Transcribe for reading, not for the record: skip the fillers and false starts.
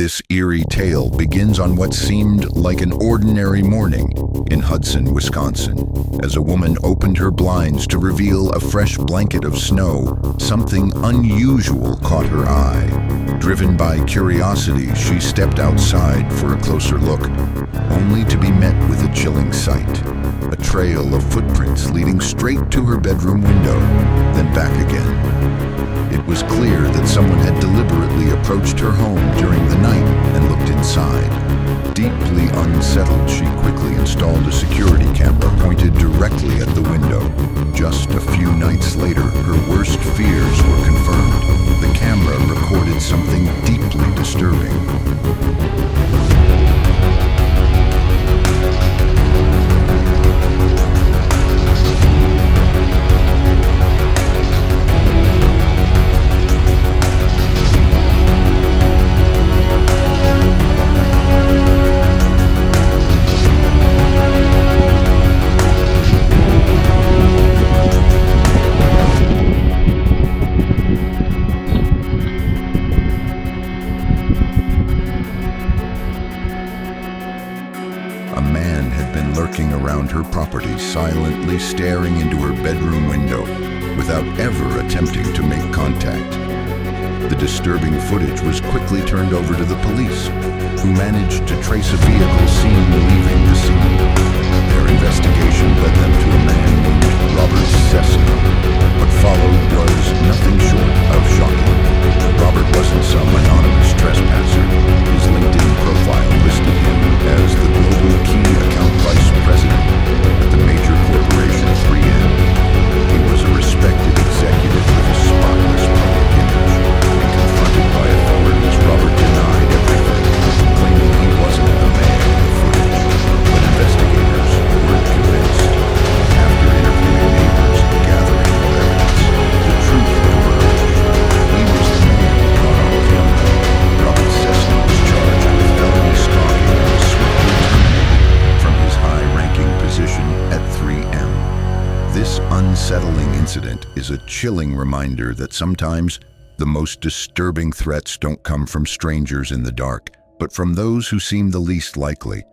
This eerie tale begins on what seemed like an ordinary morning in Hudson, Wisconsin. As a woman opened her blinds to reveal a fresh blanket of snow, something unusual caught her eye. Driven by curiosity, she stepped outside for a closer look, only to be met with a chilling sight. A trail of footprints leading straight to her bedroom window, then back again. It was clear that someone had deliberately approached her home during the night and looked inside. Deeply unsettled, she quickly installed a security camera pointed directly at the window. Just a few nights later, her worst fears were confirmed. The camera recorded something deeply disturbing. Lurking around her property, silently staring into her bedroom window without ever attempting to make contact. The disturbing footage was quickly turned over to the police, who managed to trace a vehicle seen leaving the scene. Their investigation led them to a man named Robert Cessna. What followed was nothing short of shocking. Robert wasn't some anonymous trespasser. His LinkedIn profile listed him as the global key account vice president at the major corporation 3M. He was a respected executive with a spotless public image. When confronted by authorities, Robert denied everything, claiming he wasn't the man in the footage. But investigators weren't convinced. After interviewing neighbors and gathering more evidence, the truth emerged. He was the man caught on camera. Robert Cessna was charged with felony stalking and was swiftly terminated from his high-ranking position at 3M. This unsettling incident is a chilling reminder that sometimes the most disturbing threats don't come from strangers in the dark, but from those who seem the least likely.